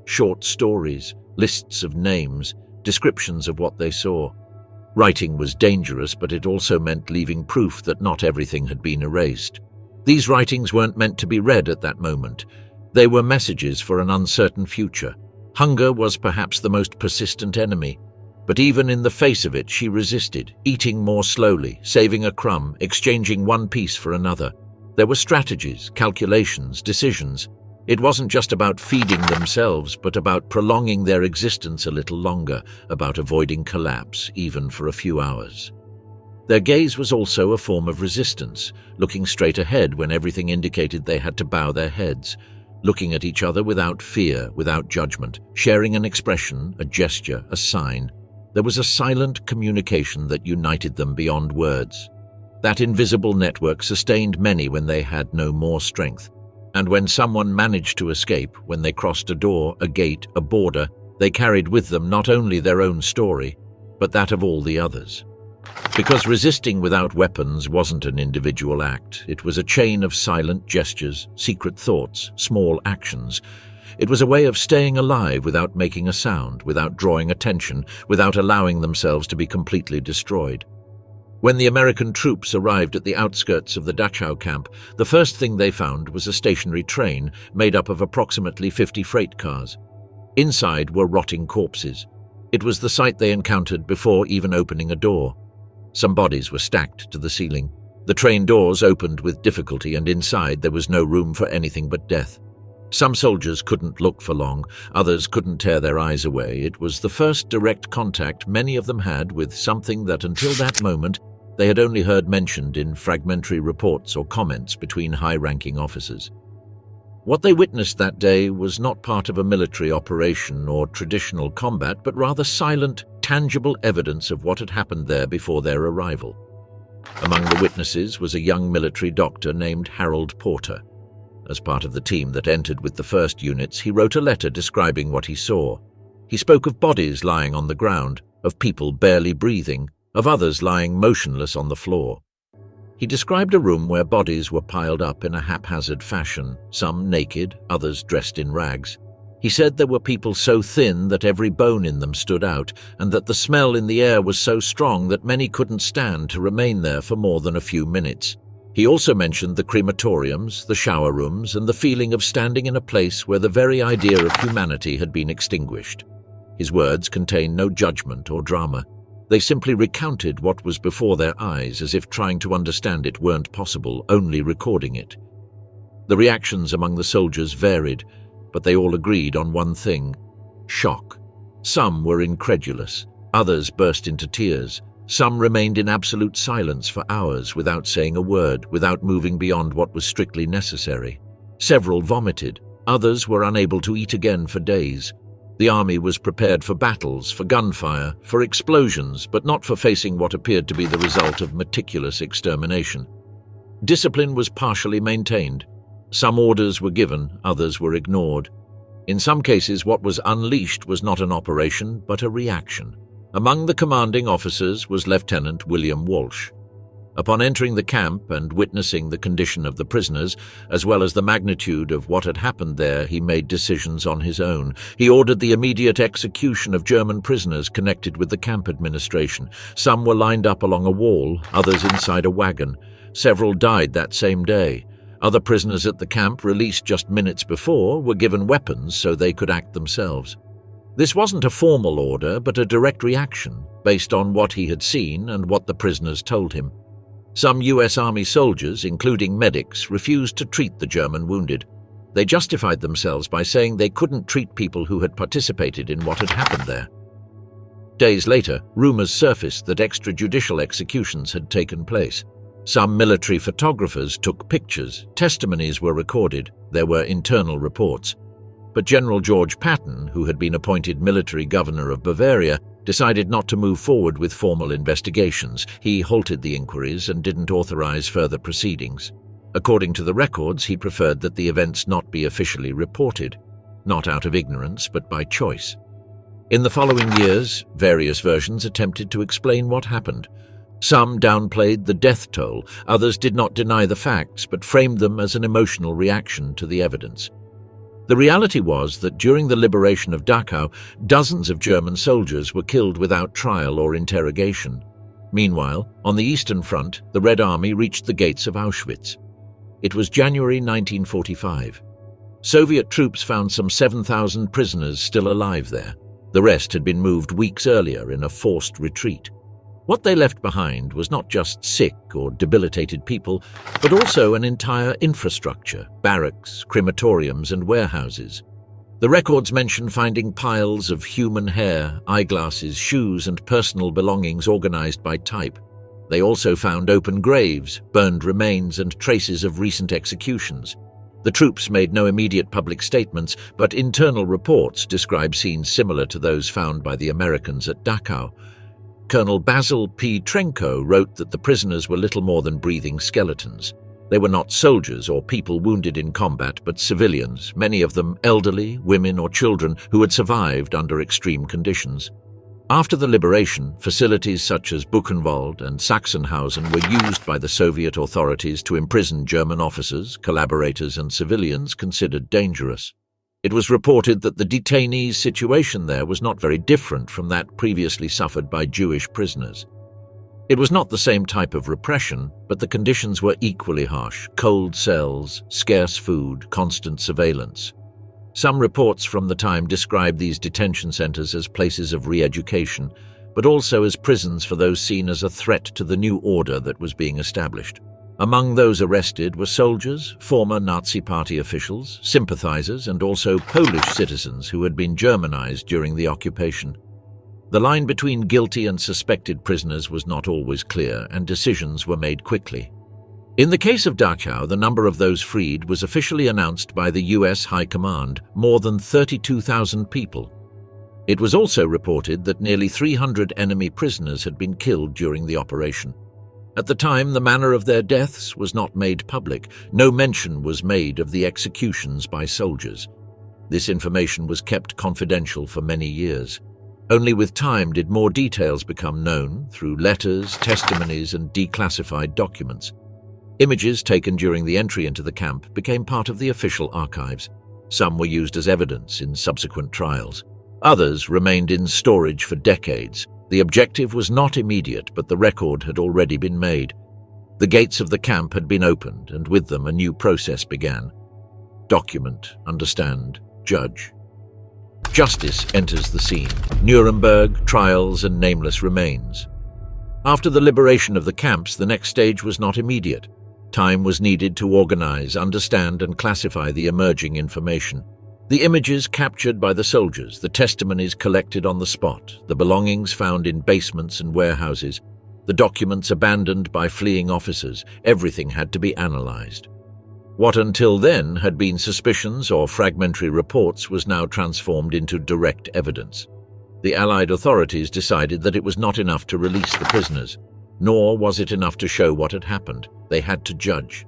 Short stories, lists of names, descriptions of what they saw. Writing was dangerous, but it also meant leaving proof that not everything had been erased. These writings weren't meant to be read at that moment. They were messages for an uncertain future. Hunger was perhaps the most persistent enemy, but even in the face of it, she resisted, eating more slowly, saving a crumb, exchanging one piece for another. There were strategies, calculations, decisions. It wasn't just about feeding themselves, but about prolonging their existence a little longer, about avoiding collapse, even for a few hours. Their gaze was also a form of resistance, looking straight ahead when everything indicated they had to bow their heads, looking at each other without fear, without judgment, sharing an expression, a gesture, a sign. There was a silent communication that united them beyond words. That invisible network sustained many when they had no more strength. And when someone managed to escape, when they crossed a door, a gate, a border, they carried with them not only their own story, but that of all the others. Because resisting without weapons wasn't an individual act, it was a chain of silent gestures, secret thoughts, small actions. It was a way of staying alive without making a sound, without drawing attention, without allowing themselves to be completely destroyed. When the American troops arrived at the outskirts of the Dachau camp, the first thing they found was a stationary train made up of approximately 50 freight cars. Inside were rotting corpses. It was the sight they encountered before even opening a door. Some bodies were stacked to the ceiling. The train doors opened with difficulty, and inside there was no room for anything but death. Some soldiers couldn't look for long, others couldn't tear their eyes away. It was the first direct contact many of them had with something that until that moment they had only heard mentioned in fragmentary reports or comments between high-ranking officers. What they witnessed that day was not part of a military operation or traditional combat, but rather silent, tangible evidence of what had happened there before their arrival. Among the witnesses was a young military doctor named Harold Porter. As part of the team that entered with the first units, he wrote a letter describing what he saw. He spoke of bodies lying on the ground, of people barely breathing, of others lying motionless on the floor. He described a room where bodies were piled up in a haphazard fashion, some naked, others dressed in rags. He said there were people so thin that every bone in them stood out, and that the smell in the air was so strong that many couldn't stand to remain there for more than a few minutes. He also mentioned the crematoriums, the shower rooms, and the feeling of standing in a place where the very idea of humanity had been extinguished. His words contained no judgment or drama. They simply recounted what was before their eyes, as if trying to understand it weren't possible, only recording it. The reactions among the soldiers varied, but they all agreed on one thing: shock. Some were incredulous, others burst into tears. Some remained in absolute silence for hours without saying a word, without moving beyond what was strictly necessary. Several vomited, others were unable to eat again for days. The army was prepared for battles, for gunfire, for explosions, but not for facing what appeared to be the result of meticulous extermination. Discipline was partially maintained. Some orders were given, others were ignored. In some cases, what was unleashed was not an operation, but a reaction. Among the commanding officers was Lieutenant William Walsh. Upon entering the camp and witnessing the condition of the prisoners, as well as the magnitude of what had happened there, he made decisions on his own. He ordered the immediate execution of German prisoners connected with the camp administration. Some were lined up along a wall, others inside a wagon. Several died that same day. Other prisoners at the camp, released just minutes before, were given weapons so they could act themselves. This wasn't a formal order, but a direct reaction, based on what he had seen and what the prisoners told him. Some U.S. Army soldiers, including medics, refused to treat the German wounded. They justified themselves by saying they couldn't treat people who had participated in what had happened there. Days later, rumors surfaced that extrajudicial executions had taken place. Some military photographers took pictures, testimonies were recorded, there were internal reports. But General George Patton, who had been appointed military governor of Bavaria, decided not to move forward with formal investigations. He halted the inquiries and didn't authorize further proceedings. According to the records, he preferred that the events not be officially reported, not out of ignorance, but by choice. In the following years, various versions attempted to explain what happened. Some downplayed the death toll, others did not deny the facts, but framed them as an emotional reaction to the evidence. The reality was that during the liberation of Dachau, dozens of German soldiers were killed without trial or interrogation. Meanwhile, on the Eastern Front, the Red Army reached the gates of Auschwitz. It was January 1945. Soviet troops found some 7,000 prisoners still alive there. The rest had been moved weeks earlier in a forced retreat. What they left behind was not just sick or debilitated people, but also an entire infrastructure, barracks, crematoriums, and warehouses. The records mention finding piles of human hair, eyeglasses, shoes, and personal belongings organized by type. They also found open graves, burned remains, and traces of recent executions. The troops made no immediate public statements, but internal reports describe scenes similar to those found by the Americans at Dachau. Colonel Basil P. Trenko wrote that the prisoners were little more than breathing skeletons. They were not soldiers or people wounded in combat, but civilians, many of them elderly, women or children who had survived under extreme conditions. After the liberation, facilities such as Buchenwald and Sachsenhausen were used by the Soviet authorities to imprison German officers, collaborators and civilians considered dangerous. It was reported that the detainees' situation there was not very different from that previously suffered by Jewish prisoners. It was not the same type of repression, but the conditions were equally harsh: cold cells, scarce food, constant surveillance. Some reports from the time described these detention centers as places of re-education, but also as prisons for those seen as a threat to the new order that was being established. Among those arrested were soldiers, former Nazi Party officials, sympathizers, and also Polish citizens who had been Germanized during the occupation. The line between guilty and suspected prisoners was not always clear, and decisions were made quickly. In the case of Dachau, the number of those freed was officially announced by the US High Command: more than 32,000 people. It was also reported that nearly 300 enemy prisoners had been killed during the operation. At the time, the manner of their deaths was not made public. No mention was made of the executions by soldiers. This information was kept confidential for many years. Only with time did more details become known through letters, testimonies, and declassified documents. Images taken during the entry into the camp became part of the official archives. Some were used as evidence in subsequent trials. Others remained in storage for decades. The objective was not immediate, but the record had already been made. The gates of the camp had been opened, and with them a new process began. Document, understand, judge. Justice enters the scene. Nuremberg, trials, and nameless remains. After the liberation of the camps, the next stage was not immediate. Time was needed to organize, understand, and classify the emerging information. The images captured by the soldiers, the testimonies collected on the spot, the belongings found in basements and warehouses, the documents abandoned by fleeing officers, everything had to be analyzed. What until then had been suspicions or fragmentary reports was now transformed into direct evidence. The Allied authorities decided that it was not enough to release the prisoners, nor was it enough to show what had happened. They had to judge.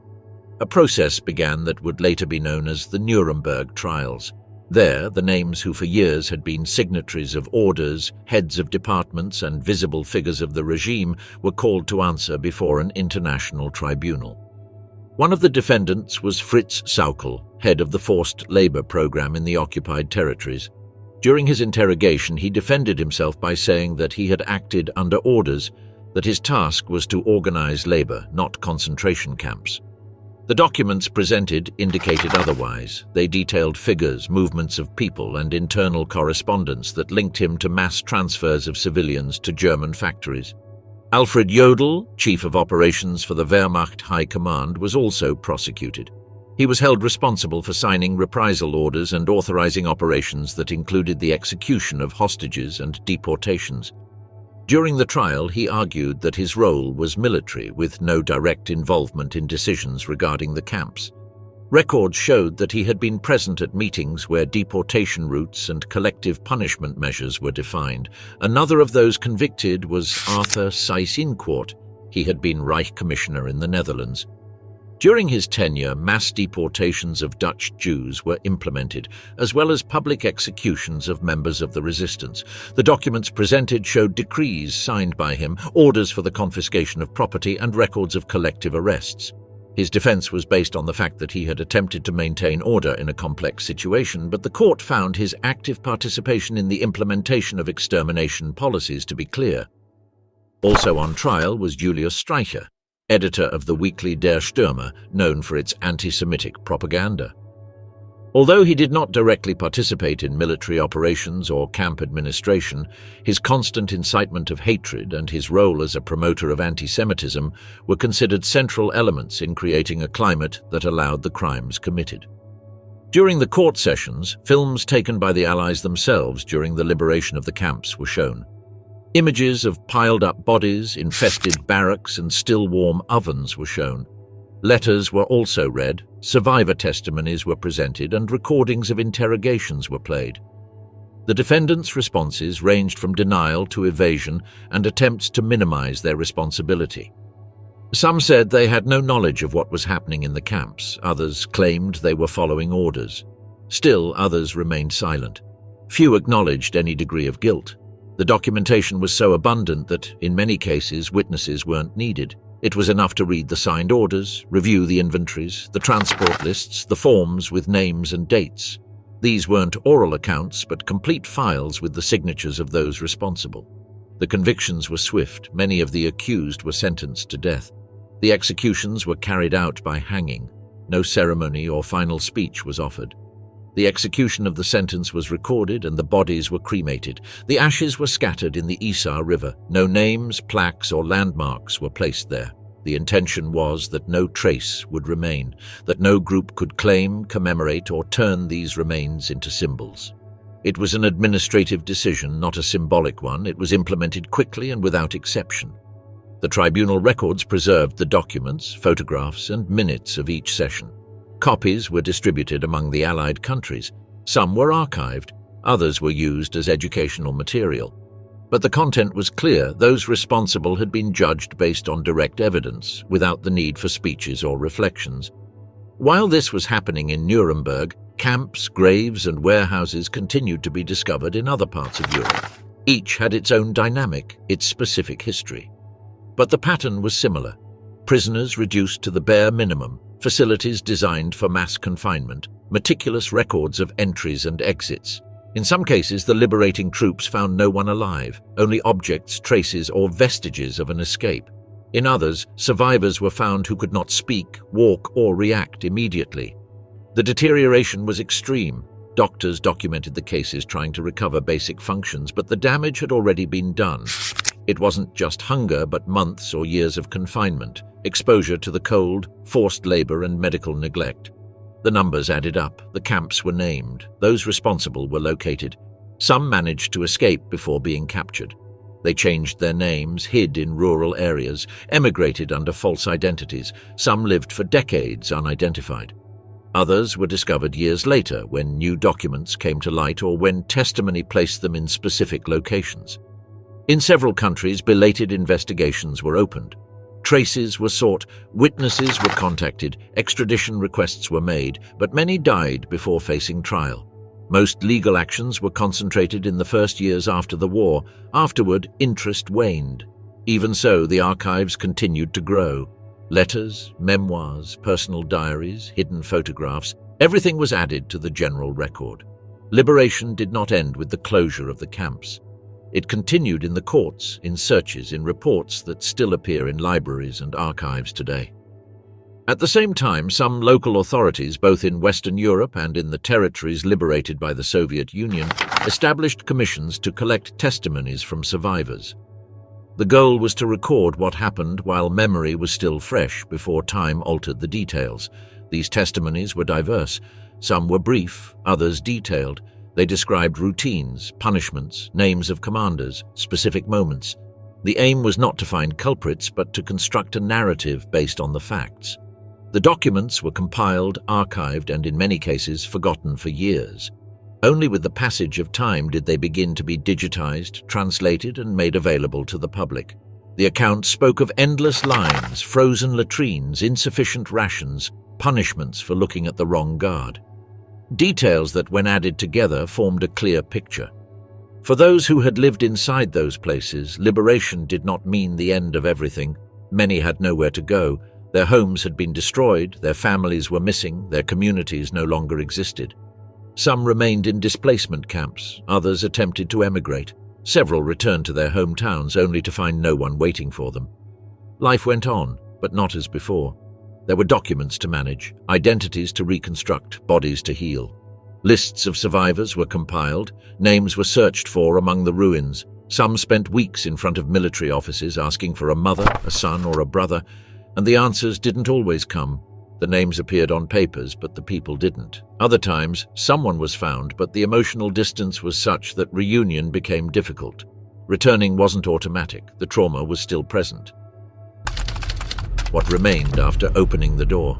A process began that would later be known as the Nuremberg trials. There, the names who for years had been signatories of orders, heads of departments, and visible figures of the regime were called to answer before an international tribunal. One of the defendants was Fritz Sauckel, head of the forced labor program in the occupied territories. During his interrogation, he defended himself by saying that he had acted under orders, that his task was to organize labor, not concentration camps. The documents presented indicated otherwise. They detailed figures, movements of people, and internal correspondence that linked him to mass transfers of civilians to German factories. Alfred Jodl, chief of operations for the Wehrmacht High Command, was also prosecuted. He was held responsible for signing reprisal orders and authorizing operations that included the execution of hostages and deportations. During the trial, he argued that his role was military, with no direct involvement in decisions regarding the camps. Records showed that he had been present at meetings where deportation routes and collective punishment measures were defined. Another of those convicted was Arthur Seyss-Inquart. He had been Reich commissioner in the Netherlands. During his tenure, mass deportations of Dutch Jews were implemented, as well as public executions of members of the resistance. The documents presented showed decrees signed by him, orders for the confiscation of property, and records of collective arrests. His defense was based on the fact that he had attempted to maintain order in a complex situation, but the court found his active participation in the implementation of extermination policies to be clear. Also on trial was Julius Streicher, editor of the weekly Der Stürmer, known for its anti-Semitic propaganda. Although he did not directly participate in military operations or camp administration, his constant incitement of hatred and his role as a promoter of anti-Semitism were considered central elements in creating a climate that allowed the crimes committed. During the court sessions, films taken by the Allies themselves during the liberation of the camps were shown. Images of piled-up bodies, infested barracks, and still-warm ovens were shown. Letters were also read, survivor testimonies were presented, and recordings of interrogations were played. The defendants' responses ranged from denial to evasion and attempts to minimize their responsibility. Some said they had no knowledge of what was happening in the camps. Others claimed they were following orders. Still, others remained silent. Few acknowledged any degree of guilt. The documentation was so abundant that, in many cases, witnesses weren't needed. It was enough to read the signed orders, review the inventories, the transport lists, the forms with names and dates. These weren't oral accounts, but complete files with the signatures of those responsible. The convictions were swift. Many of the accused were sentenced to death. The executions were carried out by hanging. No ceremony or final speech was offered. The execution of the sentence was recorded and the bodies were cremated. The ashes were scattered in the Isar River. No names, plaques, or landmarks were placed there. The intention was that no trace would remain, that no group could claim, commemorate, or turn these remains into symbols. It was an administrative decision, not a symbolic one. It was implemented quickly and without exception. The tribunal records preserved the documents, photographs, and minutes of each session. Copies were distributed among the Allied countries. Some were archived, others were used as educational material. But the content was clear. Those responsible had been judged based on direct evidence, without the need for speeches or reflections. While this was happening in Nuremberg, camps, graves, and warehouses continued to be discovered in other parts of Europe. Each had its own dynamic, its specific history. But the pattern was similar. Prisoners reduced to the bare minimum, facilities designed for mass confinement, meticulous records of entries and exits. In some cases, the liberating troops found no one alive, only objects, traces, or vestiges of an escape. In others, survivors were found who could not speak, walk, or react immediately. The deterioration was extreme. Doctors documented the cases trying to recover basic functions, but the damage had already been done. It wasn't just hunger, but months or years of confinement, exposure to the cold, forced labor, and medical neglect. The numbers added up. The camps were named. Those responsible were located. Some managed to escape before being captured. They changed their names, hid in rural areas, emigrated under false identities. Some lived for decades unidentified. Others were discovered years later when new documents came to light or when testimony placed them in specific locations. In several countries, belated investigations were opened. Traces were sought, witnesses were contacted, extradition requests were made, but many died before facing trial. Most legal actions were concentrated in the first years after the war. Afterward, interest waned. Even so, the archives continued to grow. Letters, memoirs, personal diaries, hidden photographs, everything was added to the general record. Liberation did not end with the closure of the camps. It continued in the courts, in searches, in reports that still appear in libraries and archives today. At the same time, some local authorities, both in Western Europe and in the territories liberated by the Soviet Union, established commissions to collect testimonies from survivors. The goal was to record what happened while memory was still fresh before time altered the details. These testimonies were diverse. Some were brief, others detailed. They described routines, punishments, names of commanders, specific moments. The aim was not to find culprits, but to construct a narrative based on the facts. The documents were compiled, archived, and in many cases forgotten for years. Only with the passage of time did they begin to be digitized, translated, and made available to the public. The accounts spoke of endless lines, frozen latrines, insufficient rations, punishments for looking at the wrong guard. Details that, when added together, formed a clear picture. For those who had lived inside those places, liberation did not mean the end of everything. Many had nowhere to go. Their homes had been destroyed, their families were missing, their communities no longer existed. Some remained in displacement camps, others attempted to emigrate. Several returned to their hometowns only to find no one waiting for them. Life went on, but not as before. There were documents to manage, identities to reconstruct, bodies to heal. Lists of survivors were compiled, names were searched for among the ruins. Some spent weeks in front of military offices asking for a mother, a son, or a brother, and the answers didn't always come. The names appeared on papers, but the people didn't. Other times, someone was found, but the emotional distance was such that reunion became difficult. Returning wasn't automatic, the trauma was still present. What remained after opening the door?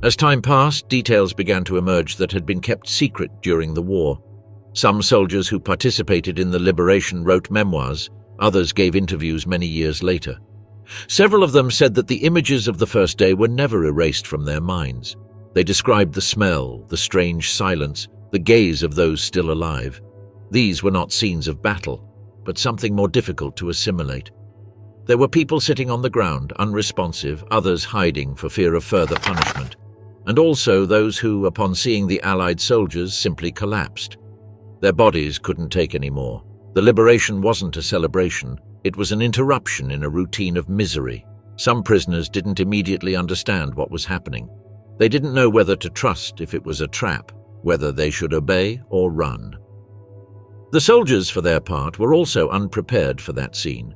As time passed, details began to emerge that had been kept secret during the war. Some soldiers who participated in the liberation wrote memoirs, others gave interviews many years later. Several of them said that the images of the first day were never erased from their minds. They described the smell, the strange silence, the gaze of those still alive. These were not scenes of battle, but something more difficult to assimilate. There were people sitting on the ground, unresponsive, others hiding for fear of further punishment. and also those who, upon seeing the Allied soldiers, simply collapsed. Their bodies couldn't take any more. The liberation wasn't a celebration, it was an interruption in a routine of misery. Some prisoners didn't immediately understand what was happening. They didn't know whether to trust if it was a trap, whether they should obey or run. The soldiers, for their part, were also unprepared for that scene.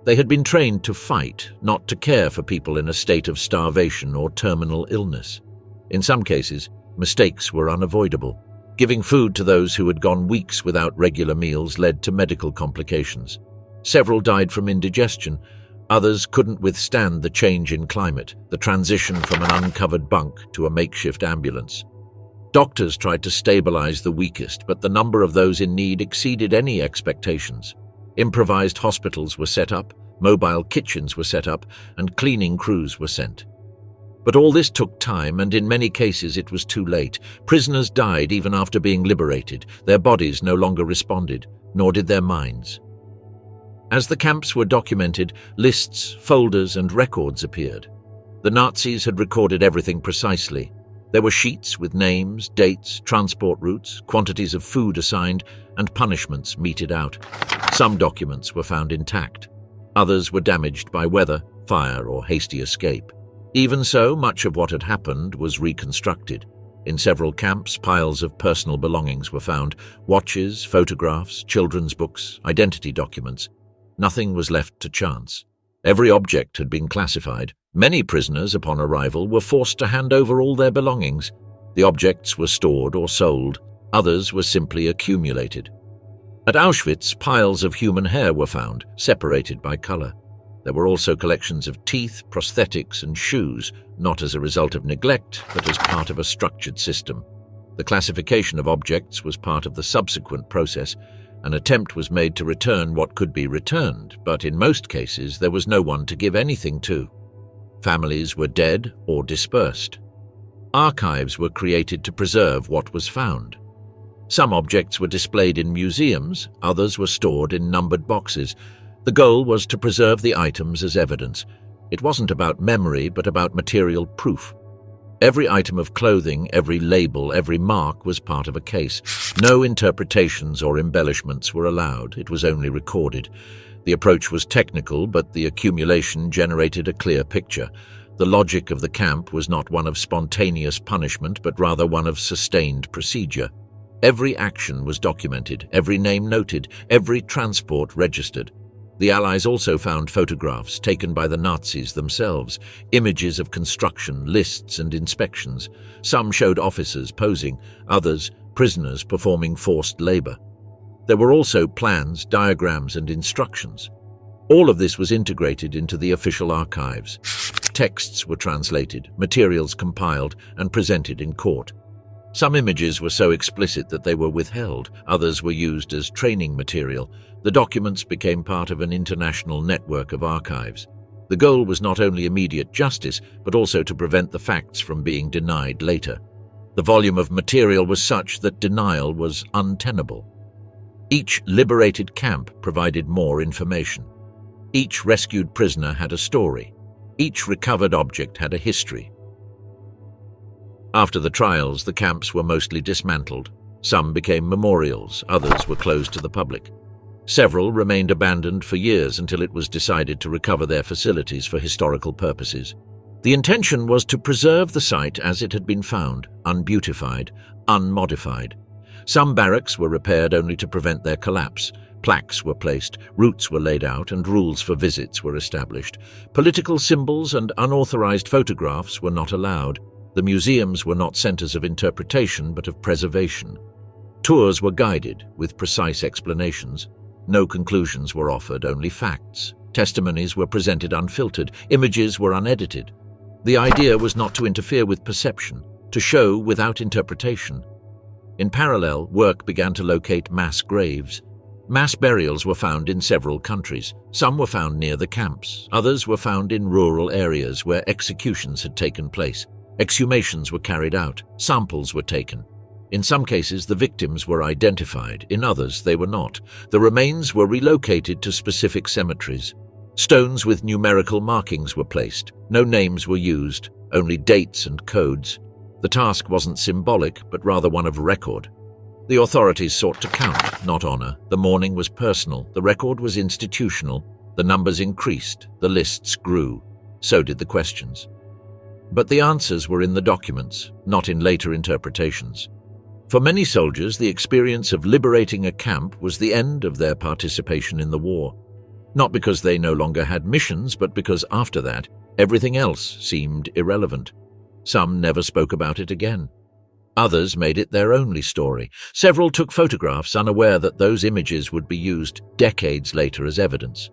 They had been trained to fight, not to care for people in a state of starvation or terminal illness. In some cases, mistakes were unavoidable. Giving food to those who had gone weeks without regular meals led to medical complications. Several died from indigestion. Others couldn't withstand the change in climate, the transition from an uncovered bunk to a makeshift ambulance. Doctors tried to stabilize the weakest, but the number of those in need exceeded any expectations. Improvised hospitals were set up, mobile kitchens were set up, and cleaning crews were sent. But all this took time, and in many cases it was too late. Prisoners died even after being liberated. Their bodies no longer responded, nor did their minds. As the camps were documented, lists, folders, and records appeared. The Nazis had recorded everything precisely. There were sheets with names, dates, transport routes, quantities of food assigned, and punishments meted out. Some documents were found intact. Others were damaged by weather, fire, or hasty escape. Even so, much of what had happened was reconstructed. In several camps, piles of personal belongings were found: watches, photographs, children's books, identity documents. Nothing was left to chance. Every object had been classified. Many prisoners, upon arrival, were forced to hand over all their belongings. The objects were stored or sold. Others were simply accumulated. At Auschwitz, piles of human hair were found, separated by color. There were also collections of teeth, prosthetics, and shoes, not as a result of neglect, but as part of a structured system. The classification of objects was part of the subsequent process. An attempt was made to return what could be returned, but in most cases there was no one to give anything to. Families were dead or dispersed. Archives were created to preserve what was found. Some objects were displayed in museums, others were stored in numbered boxes. The goal was to preserve the items as evidence. It wasn't about memory, but about material proof. Every item of clothing, every label, every mark was part of a case. No interpretations or embellishments were allowed. It was only recorded. The approach was technical, but the accumulation generated a clear picture. The logic of the camp was not one of spontaneous punishment, but rather one of sustained procedure. Every action was documented, every name noted, every transport registered. The Allies also found photographs taken by the Nazis themselves, images of construction, lists, and inspections. Some showed officers posing, others prisoners performing forced labor. There were also plans, diagrams, and instructions. All of this was integrated into the official archives. Texts were translated, materials compiled, and presented in court. Some images were so explicit that they were withheld, others were used as training material. The documents became part of an international network of archives. The goal was not only immediate justice, but also to prevent the facts from being denied later. The volume of material was such that denial was untenable. Each liberated camp provided more information. Each rescued prisoner had a story. Each recovered object had a history. After the trials, the camps were mostly dismantled. Some became memorials, others were closed to the public. Several remained abandoned for years until it was decided to recover their facilities for historical purposes. The intention was to preserve the site as it had been found, unbeautified, unmodified. Some barracks were repaired only to prevent their collapse. Plaques were placed, routes were laid out, and rules for visits were established. Political symbols and unauthorized photographs were not allowed. The museums were not centers of interpretation, but of preservation. Tours were guided, with precise explanations. No conclusions were offered, only facts. Testimonies were presented unfiltered, images were unedited. The idea was not to interfere with perception, to show without interpretation. In parallel, work began to locate mass graves. Mass burials were found in several countries. Some were found near the camps. Others were found in rural areas where executions had taken place. Exhumations were carried out. Samples were taken. In some cases, the victims were identified. In others, they were not. The remains were relocated to specific cemeteries. Stones with numerical markings were placed. No names were used, only dates and codes. The task wasn't symbolic, but rather one of record. The authorities sought to count, not honor. The mourning was personal, the record was institutional, the numbers increased, the lists grew. So did the questions. But the answers were in the documents, not in later interpretations. For many soldiers, the experience of liberating a camp was the end of their participation in the war. Not because they no longer had missions, but because after that, everything else seemed irrelevant. Some never spoke about it again. Others made it their only story. Several took photographs, unaware that those images would be used decades later as evidence.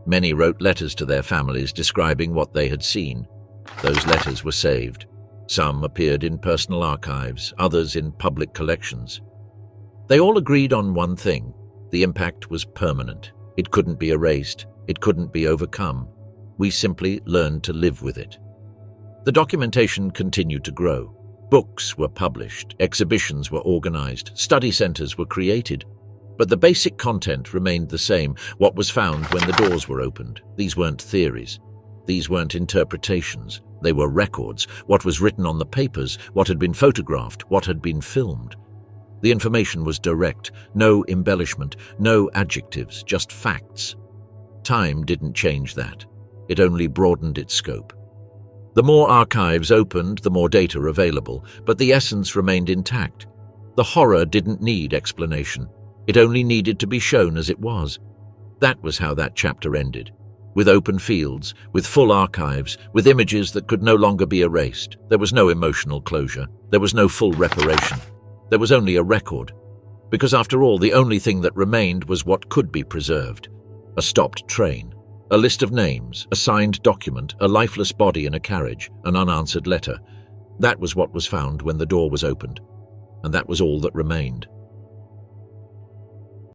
Many wrote letters to their families describing what they had seen. Those letters were saved. Some appeared in personal archives, others in public collections. They all agreed on one thing: the impact was permanent. It couldn't be erased. It couldn't be overcome. We simply learned to live with it. The documentation continued to grow. Books were published, exhibitions were organized, study centers were created. But the basic content remained the same, what was found when the doors were opened. These weren't theories. These weren't interpretations. They were records, what was written on the papers, what had been photographed, what had been filmed. The information was direct, no embellishment, no adjectives, just facts. Time didn't change that. It only broadened its scope. The more archives opened, the more data available, but the essence remained intact. The horror didn't need explanation. It only needed to be shown as it was. That was how that chapter ended. With open fields, with full archives, with images that could no longer be erased. There was no emotional closure. There was no full reparation. There was only a record. Because after all, the only thing that remained was what could be preserved. A stopped train, a list of names, a signed document, a lifeless body in a carriage, an unanswered letter. That was what was found when the door was opened. And that was all that remained.